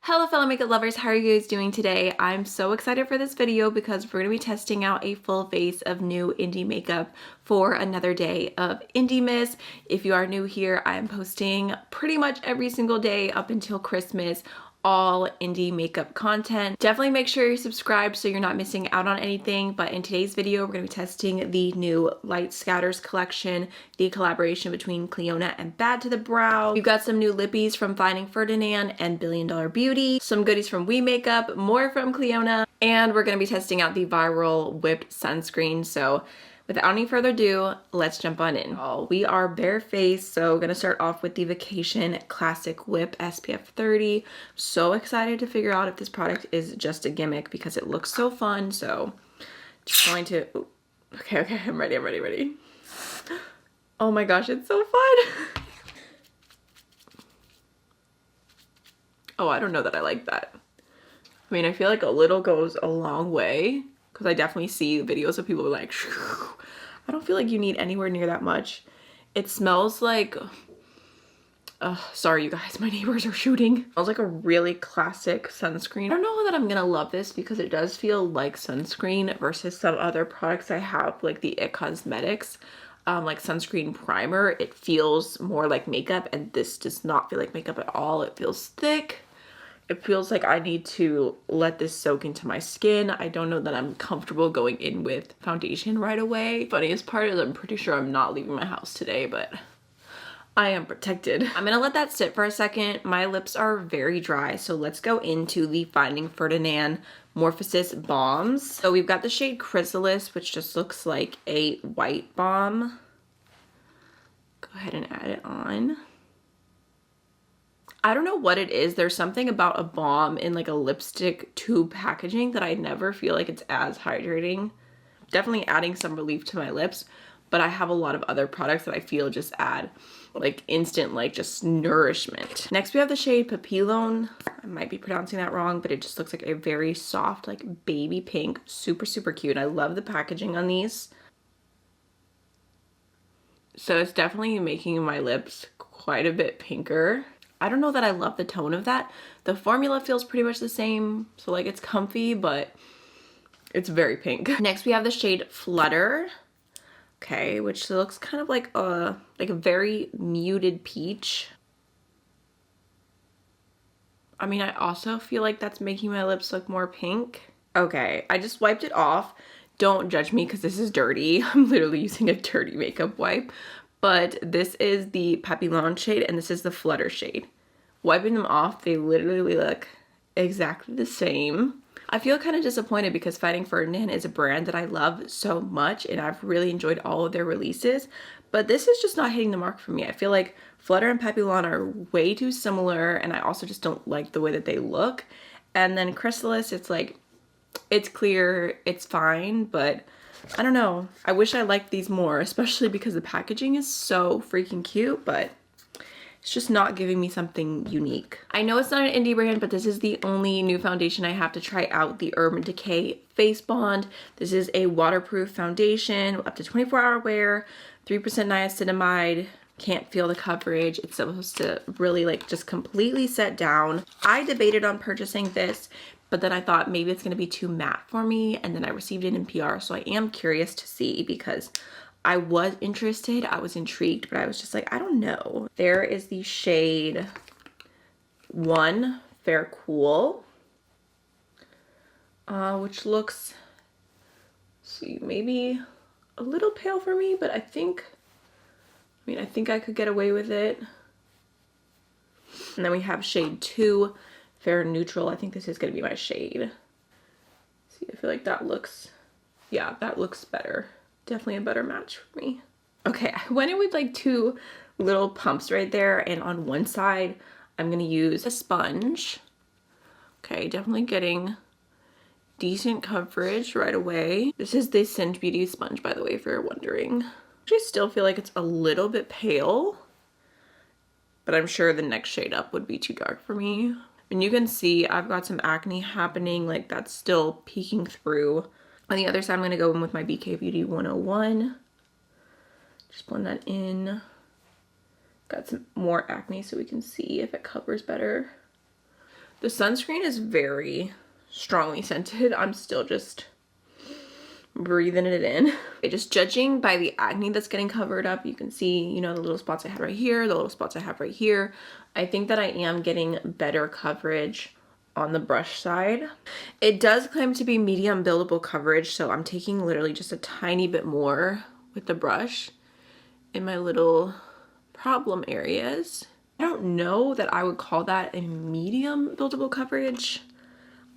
Hello fellow makeup lovers, how are you guys doing today? I'm so excited for this video because we're going to be testing out a full face of new indie makeup for another day of Indiemas. If you are new here, I am posting pretty much every single day up until Christmas, all indie makeup content. Definitely make sure you're subscribed so you're not missing out on anything, but in today's video we're going to be testing the new Light Scatters collection, the collaboration between Clionadh and Bad to the Brow. We've got some new lippies from Ferdinand and Billion Dollar Beauty, some goodies from We Makeup, more from Clionadh, and we're going to be testing out the viral whipped sunscreen. So without any further ado, let's jump on in. We are barefaced, so we're gonna start off with the Vacation Classic Whip SPF 30. So excited to figure out if this product is just a gimmick because it looks so fun. So just going to, ooh, okay, I'm ready. Oh my gosh, it's so fun. Oh, I don't know that I like that. I mean, I feel like a little goes a long way, because I definitely see videos of people like, I don't feel like you need anywhere near that much. It smells like, sorry you guys, my neighbors are shooting. It smells like a really classic sunscreen. I don't know that I'm gonna love this because it does feel like sunscreen versus some other products I have, like the Adept Cosmetics, like sunscreen primer. It feels more like makeup, and this does not feel like makeup at all. It feels thick. It feels like I need to let this soak into my skin. I don't know that I'm comfortable going in with foundation right away. Funniest part is I'm pretty sure I'm not leaving my house today, but I am protected. I'm gonna let that sit for a second. My lips are very dry, so let's go into the Finding Ferdinand Morphosis Balms. So we've got the shade Chrysalis, which just looks like a white balm. Go ahead and add it on. I don't know what it is. There's something about a balm in like a lipstick tube packaging that I never feel like it's as hydrating. Definitely adding some relief to my lips, but I have a lot of other products that I feel just add like instant, like just nourishment. Next we have the shade Papillon. I might be pronouncing that wrong, but it just looks like a very soft, like baby pink. Super cute. I love the packaging on these. So it's definitely making my lips quite a bit pinker. I don't know that I love the tone of that. The formula feels pretty much the same, so like it's comfy, but it's very pink. Next we have the shade Flutter, okay, which looks kind of like a very muted peach. I mean, I also feel like that's making my lips look more pink. Okay, I just wiped it off. Don't judge me because this is dirty. I'm literally using a dirty makeup wipe. But this is the Papillon shade and this is the Flutter shade. Wiping them off, they literally look exactly the same. I feel kind of disappointed because Finding Ferdinand is a brand that I love so much and I've really enjoyed all of their releases. But this is just not hitting the mark for me. I feel like Flutter and Papillon are way too similar and I also just don't like the way that they look. And then Chrysalis, it's like, it's clear, it's fine, but I don't know. I wish I liked these more, especially because the packaging is so freaking cute, but it's just not giving me something unique. I know it's not an indie brand, but this is the only new foundation I have to try out, the Urban Decay Face Bond. This is a waterproof foundation, up to 24-hour wear, 3% niacinamide. Can't feel the coverage. It's supposed to really like just completely set down. I debated on purchasing this, but then I thought maybe it's gonna be too matte for me, and then I received it in PR, so I am curious to see because I was interested, I was intrigued, but I was just like, I don't know. There is the shade 1 Fair Cool, which looks, see, maybe a little pale for me, but I think I could get away with it. And then we have shade 2 Fair Neutral. I think this is gonna be my shade. See, I feel like that looks, yeah, that looks better. Definitely a better match for me. Okay, I went in with like 2 little pumps right there, and on one side I'm gonna use a sponge. Okay, definitely getting decent coverage right away. This is the Singe Beauty sponge, by the way, if you're wondering. I still feel like it's a little bit pale, but I'm sure the next shade up would be too dark for me. And you can see I've got some acne happening, like that's still peeking through. On the other side, I'm going to go in with my BK Beauty 101. Just blend that in. Got some more acne so we can see if it covers better. The sunscreen is very strongly scented. I'm still just breathing it in. Okay, just judging by the acne that's getting covered up, you can see, you know, the little spots I had right here, the little spots I have right here. I think that I am getting better coverage on the brush side. It does claim to be medium buildable coverage, so I'm taking literally just a tiny bit more with the brush in my little problem areas. I don't know that I would call that a medium buildable coverage.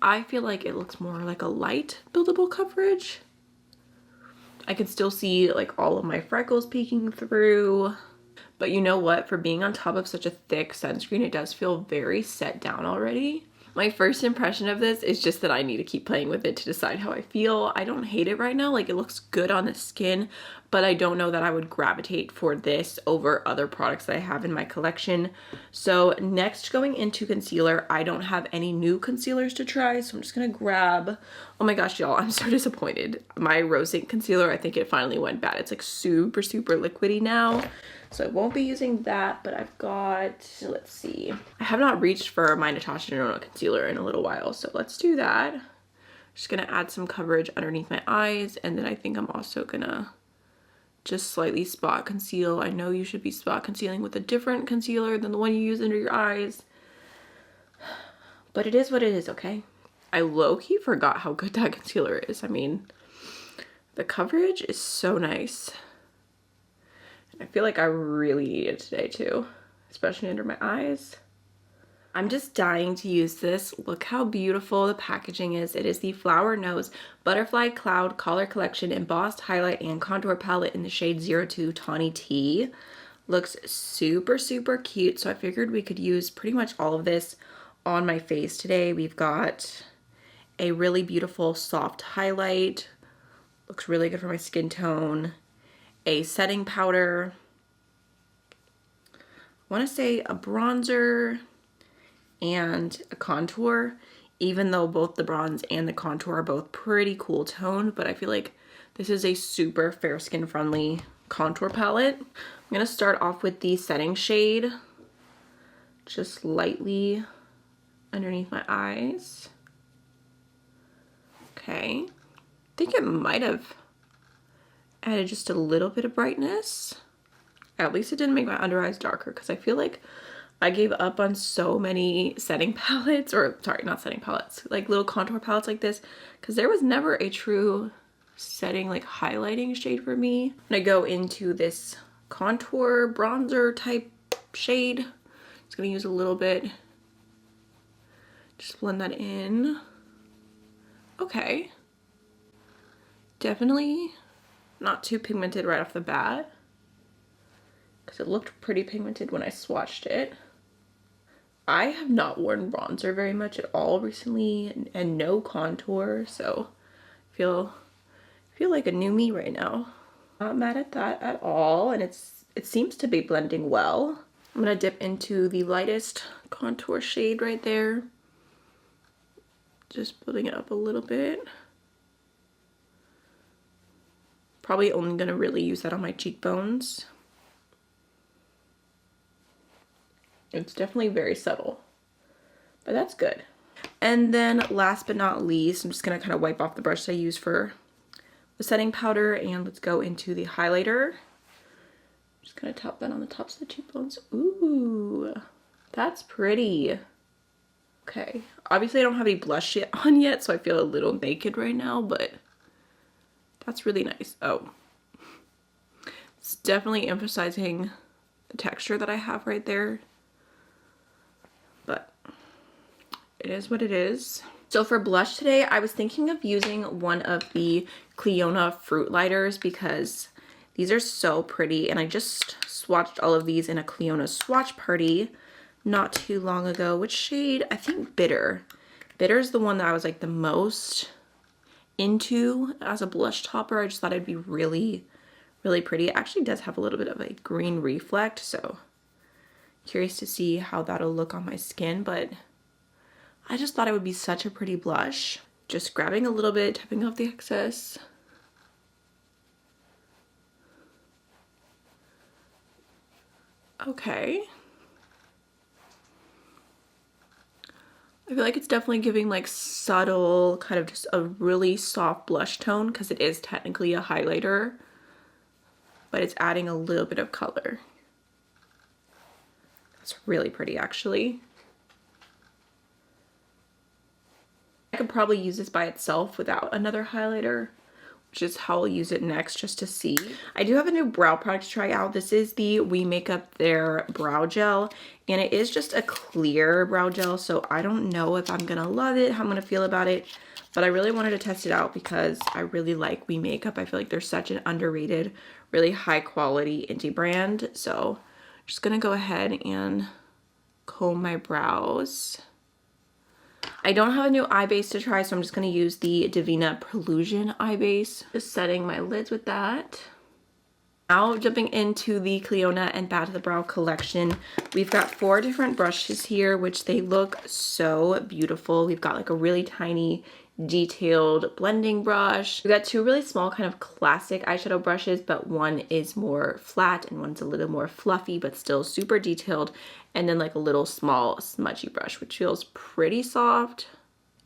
I feel like it looks more like a light buildable coverage. I can still see like all of my freckles peeking through. But you know what? For being on top of such a thick sunscreen, it does feel very set down already. My first impression of this is just that I need to keep playing with it to decide how I feel. I don't hate it right now. Like, it looks good on the skin, but I don't know that I would gravitate for this over other products that I have in my collection. So next, going into concealer, I don't have any new concealers to try, so I'm just gonna grab, oh my gosh, y'all, I'm so disappointed. My Rose Inc concealer, I think it finally went bad. It's like super, super liquidy now. So I won't be using that, but I've got, let's see. I have not reached for my Natasha Denona concealer in a little while, so let's do that. Just gonna add some coverage underneath my eyes, and then I think I'm also gonna just slightly spot conceal. I know you should be spot concealing with a different concealer than the one you use under your eyes, but it is what it is, okay? I low-key forgot how good that concealer is. I mean, the coverage is so nice. I feel like I really need it today too, especially under my eyes. I'm just dying to use this. Look how beautiful the packaging is. It is the Flower Nose Butterfly Cloud Color Collection Embossed Highlight and Contour Palette in the shade 02 Tawny Tea. Looks super, super cute. So I figured we could use pretty much all of this on my face today. We've got a really beautiful soft highlight. Looks really good for my skin tone. A setting powder, I want to say a bronzer, and a contour, even though both the bronze and the contour are both pretty cool toned, but I feel like this is a super fair skin friendly contour palette. I'm going to start off with the setting shade, just lightly underneath my eyes. Okay, I think it might have added just a little bit of brightness. At least it didn't make my under eyes darker, because I feel like I gave up on so many setting palettes, or sorry, not setting palettes, like little contour palettes like this, because there was never a true setting, like highlighting shade for me. I'm gonna go into this contour bronzer type shade. Just gonna use a little bit, just blend that in. Okay, definitely not too pigmented right off the bat, because it looked pretty pigmented when I swatched it. I have not worn bronzer very much at all recently, and no contour, so I feel like a new me right now. Not mad at that at all, and it seems to be blending well. I'm gonna dip into the lightest contour shade right there, just building it up a little bit. Probably only gonna really use that on my cheekbones. It's definitely very subtle, but that's good. And then last but not least, I'm just gonna kind of wipe off the brush I use for the setting powder, and let's go into the highlighter. Just gonna tap that on the tops of the cheekbones. Ooh, that's pretty. Okay, obviously I don't have any blush on yet, so I feel a little naked right now, but that's really nice. Oh, it's definitely emphasizing the texture that I have right there, but it is what it is. So for blush today, I was thinking of using one of the Clionadh Fruit Lighters, because these are so pretty, and I just swatched all of these in a Clionadh swatch party not too long ago. Which shade? I think Bitter. Bitter is the one that I was like the most into as a blush topper. I just thought it'd be really, really pretty. It actually does have a little bit of a green reflect, so curious to see how that'll look on my skin, but I just thought it would be such a pretty blush. Just grabbing a little bit, tapping off the excess. Okay. I feel like it's definitely giving like subtle, kind of just a really soft blush tone because it is technically a highlighter, but it's adding a little bit of color. It's really pretty actually. I could probably use this by itself without another highlighter, which is how I'll use it next just to see. I do have a new brow product to try out. This is the We Makeup Their Brow Gel, and it is just a clear brow gel, so I don't know if I'm gonna love it, how I'm gonna feel about it, but I really wanted to test it out because I really like We Makeup. I feel like they're such an underrated, really high quality indie brand. So I'm just gonna go ahead and comb my brows. I don't have a new eye base to try, so I'm just going to use the Divina Prelusion eye base. Just setting my lids with that. Now jumping into the Clionadh and Bad to the Brow collection. We've got 4 different brushes here, which they look so beautiful. We've got like a really tiny detailed blending brush. We've got 2 really small kind of classic eyeshadow brushes, but one is more flat and one's a little more fluffy, but still super detailed. And then like a little small smudgy brush, which feels pretty soft.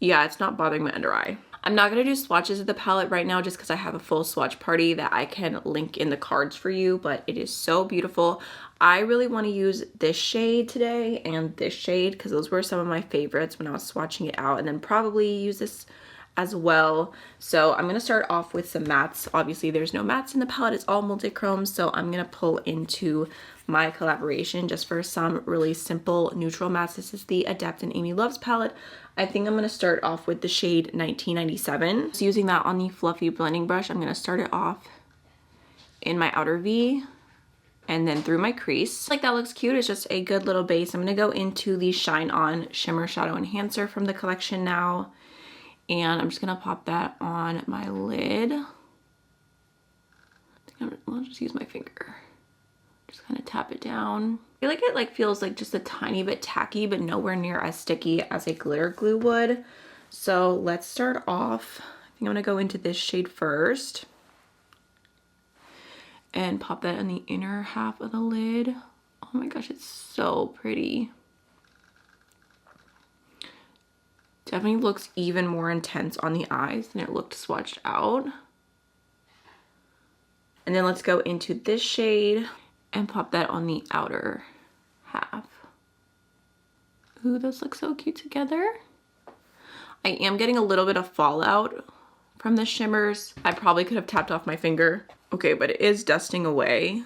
Yeah, it's not bothering my under eye. I'm not going to do swatches of the palette right now just because I have a full swatch party that I can link in the cards for you, but it is so beautiful. I really want to use this shade today and this shade because those were some of my favorites when I was swatching it out, and then probably use this as well. So I'm going to start off with some mattes. Obviously there's no mattes in the palette, it's all multi-chrome, so I'm going to pull into my collaboration just for some really simple neutral mattes. This is the Adept and AMYLOVES palette. I think I'm going to start off with the shade 1997. So using that on the fluffy blending brush, I'm going to start it off in my outer V and then through my crease. Like that looks cute. It's just a good little base. I'm going to go into the Shine On Shimmer Shadow Enhancer from the collection now. And I'm just going to pop that on my lid. I'll just use my finger. Just kind of tap it down. I feel like it feels like just a tiny bit tacky, but nowhere near as sticky as a glitter glue would. So let's start off. I think I'm gonna go into this shade first and pop that in the inner half of the lid. Oh my gosh, it's so pretty. Definitely looks even more intense on the eyes than it looked swatched out. And then let's go into this shade and pop that on the outer half. Ooh, those look so cute together. I am getting a little bit of fallout from the shimmers. I probably could have tapped off my finger. Okay, but it is dusting away.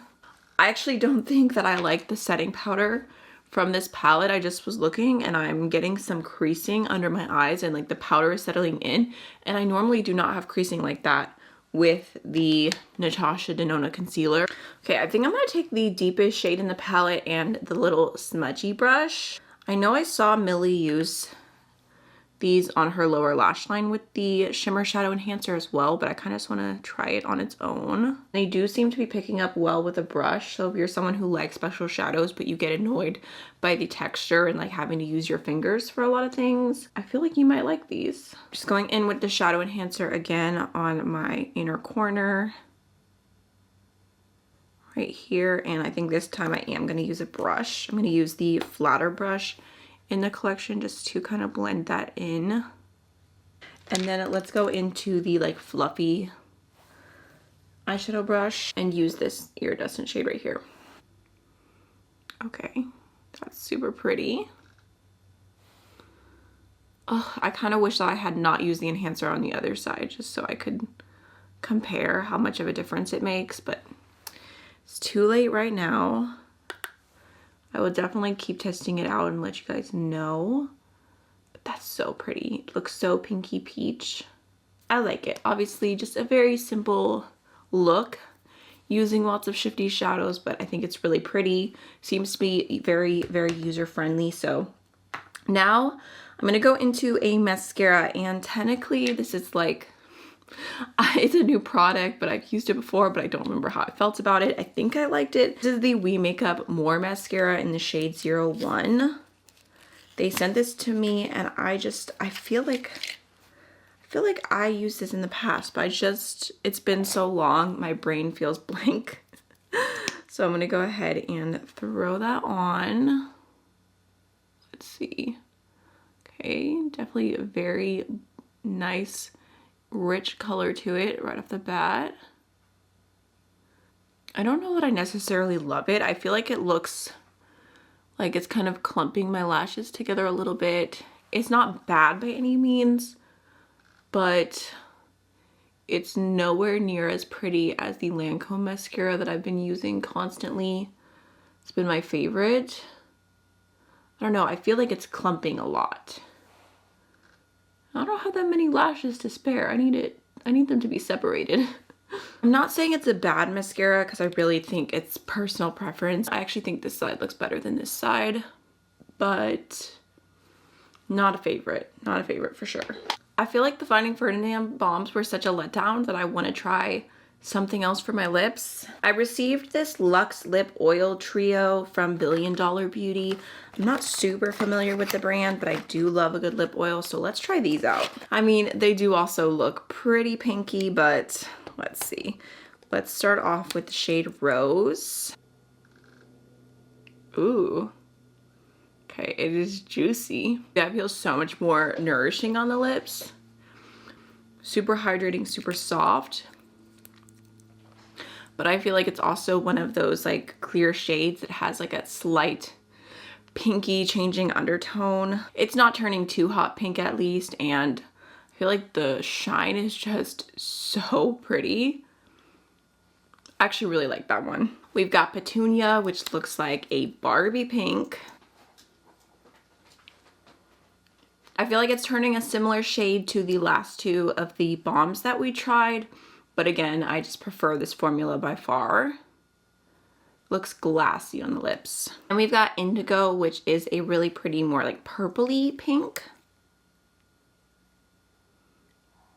I actually don't think that I like the setting powder from this palette. I just was looking and I'm getting some creasing under my eyes and like the powder is settling in. And I normally do not have creasing like that with the Natasha Denona concealer. Okay, I think I'm gonna take the deepest shade in the palette and the little smudgy brush. I know I saw Millie use these on her lower lash line with the Shimmer Shadow Enhancer as well, but I kind of just want to try it on its own. They do seem to be picking up well with a brush, so if you're someone who likes special shadows but you get annoyed by the texture and like having to use your fingers for a lot of things, I feel like you might like these. Just going in with the Shadow Enhancer again on my inner corner right here, and I think this time I am going to use a brush. I'm going to use the flatter brush in the collection just to kind of blend that in. And then let's go into the like fluffy eyeshadow brush and use this iridescent shade right here. Okay, that's super pretty. Oh, I kind of wish that I had not used the enhancer on the other side just so I could compare how much of a difference it makes, but it's too late right now. I will definitely keep testing it out and let you guys know. But that's so pretty. It looks so pinky peach. I like it. Obviously, just a very simple look using lots of shifty shadows, but I think it's really pretty. Seems to be very, very user-friendly. So now I'm going to go into a mascara, and technically this is like, it's a new product, but I've used it before, but I don't remember how I felt about it. I think I liked it. This is the We Makeup More mascara in the shade 01. They sent this to me and I feel like I used this in the past, but it's been so long, my brain feels blank. So I'm gonna go ahead and throw that on. Let's see. Okay, definitely a very nice, rich color to it right off the bat. I don't know that I necessarily love it. I feel like it looks like it's kind of clumping my lashes together a little bit. It's not bad by any means, but it's nowhere near as pretty as the Lancome mascara that I've been using constantly. It's been my favorite. I don't know, I feel like it's clumping a lot. I don't have that many lashes to spare. I need them to be separated. I'm not saying it's a bad mascara because I really think it's personal preference. I actually think this side looks better than this side, but not a favorite. Not a favorite for sure. I feel like the Finding Ferdinand bombs were such a letdown that I want to try something else for my lips. I received this Luxe Lip Oil Trio from Billion Dollar Beauty. I'm not super familiar with the brand, but I do love a good lip oil, so let's try these out. I mean, they do also look pretty pinky, but let's see. Let's start off with the shade Rose. Ooh. Okay, it is juicy. That feels so much more nourishing on the lips. Super hydrating, super soft. But I feel like it's also one of those like clear shades that has like a slight pinky changing undertone. It's not turning too hot pink at least, and I feel like the shine is just so pretty. I actually really like that one. We've got Petunia, which looks like a Barbie pink. I feel like it's turning a similar shade to the last two of the bombs that we tried, but again, I just prefer this formula by far. Looks glassy on the lips. And we've got Indigo, which is a really pretty, more like purpley pink.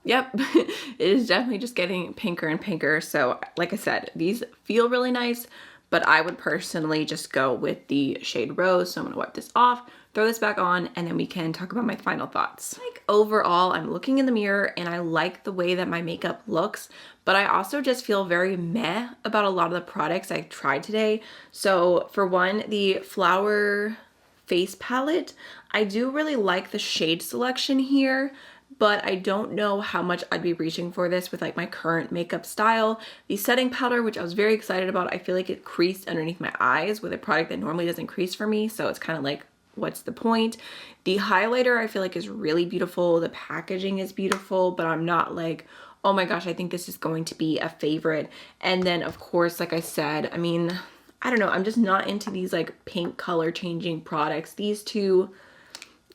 Yep, it is definitely just getting pinker and pinker. So like I said, these feel really nice, but I would personally just go with the shade Rose. So I'm gonna wipe this off, throw this back on, and then we can talk about my final thoughts. Like overall, I'm looking in the mirror and I like the way that my makeup looks, but I also just feel very meh about a lot of the products I tried today. So for one, the Flower face palette, I do really like the shade selection here, but I don't know how much I'd be reaching for this with like my current makeup style. The setting powder, which I was very excited about, I feel like it creased underneath my eyes with a product that normally doesn't crease for me, so it's kind of like, what's the point? The highlighter I feel like is really beautiful. The packaging is beautiful, but I'm not like, oh my gosh, I think this is going to be a favorite. And then of course, like I said, I mean, I don't know, I'm just not into these like pink color changing products. These two,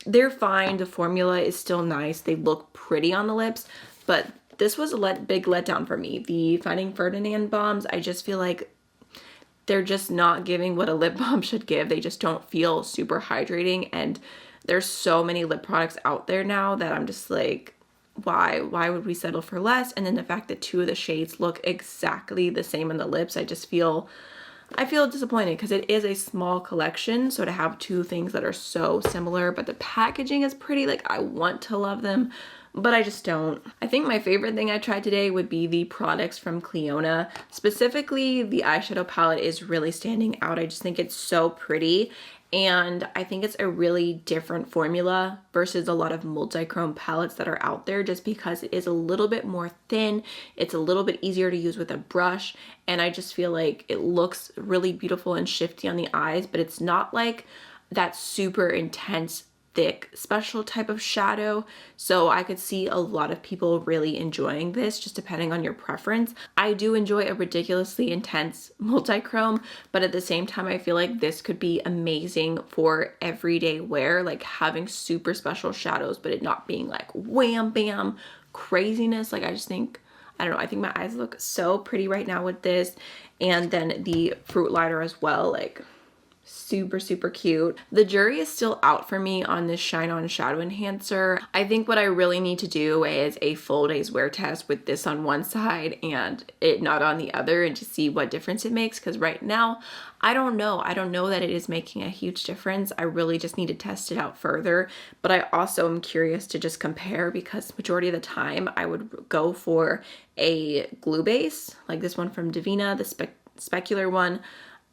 they're fine. The formula is still nice. They look pretty on the lips, but this was a big letdown for me. The Finding Ferdinand bombs, I just feel like they're just not giving what a lip balm should give. They just don't feel super hydrating, and there's so many lip products out there now that I'm just like, why would we settle for less? And then the fact that two of the shades look exactly the same on the lips, I feel disappointed because it is a small collection, so to have two things that are so similar, but the packaging is pretty, like I want to love them, but I just don't. I think my favorite thing I tried today would be the products from Clionadh. Specifically, the eyeshadow palette is really standing out. I just think it's so pretty, and I think it's a really different formula versus a lot of multi-chrome palettes that are out there, just because it is a little bit more thin, it's a little bit easier to use with a brush, and I just feel like it looks really beautiful and shifty on the eyes, but it's not like that super intense thick special type of shadow. So I could see a lot of people really enjoying this, just depending on your preference. I do enjoy a ridiculously intense multi-chrome, but at the same time I feel like this could be amazing for everyday wear, like having super special shadows but it not being like wham bam craziness. Like I just think, I don't know, I think my eyes look so pretty right now with this, and then the fruit liner as well, like super cute. The jury is still out for me on this Shine On Shadow Enhancer. I think what I really need to do is a full day's wear test with this on one side and it not on the other, and to see what difference it makes, because right now I don't know that it is making a huge difference. I really just need to test it out further, but I also am curious to just compare, because majority of the time I would go for a glue base like this one from Divina, the specular one.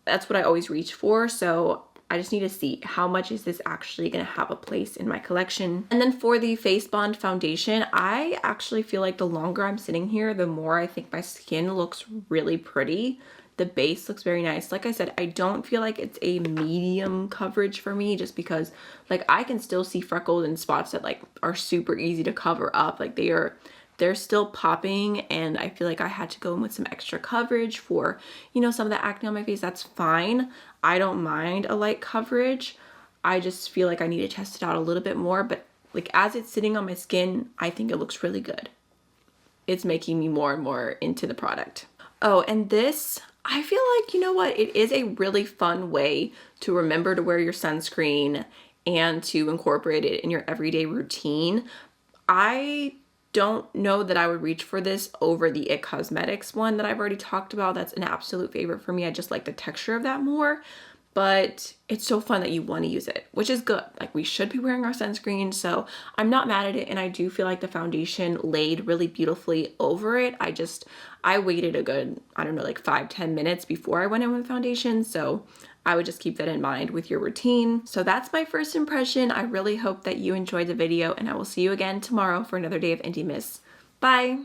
That's what I always reach for, so I just need to see how much is this actually going to have a place in my collection. And then for the Face Bond foundation, I actually feel like the longer I'm sitting here, the more I think my skin looks really pretty. The base looks very nice. Like I said, I don't feel like it's a medium coverage for me, just because like I can still see freckles and spots that like are super easy to cover up. Like they're still popping, and I feel like I had to go in with some extra coverage for, you know, some of the acne on my face. That's fine. I don't mind a light coverage. I just feel like I need to test it out a little bit more, but like as it's sitting on my skin, I think it looks really good. It's making me more and more into the product. Oh, and this, I feel like, you know what, it is a really fun way to remember to wear your sunscreen and to incorporate it in your everyday routine. I don't know that I would reach for this over the It Cosmetics one that I've already talked about. That's an absolute favorite for me. I just like the texture of that more, but it's so fun that you want to use it, which is good. Like we should be wearing our sunscreen, so I'm not mad at it, and I do feel like the foundation laid really beautifully over it. I waited a good, I don't know, like 5-10 minutes before I went in with foundation, so I would just keep that in mind with your routine. So that's my first impression. I really hope that you enjoyed the video, and I will see you again tomorrow for another day of Indiemas. Bye!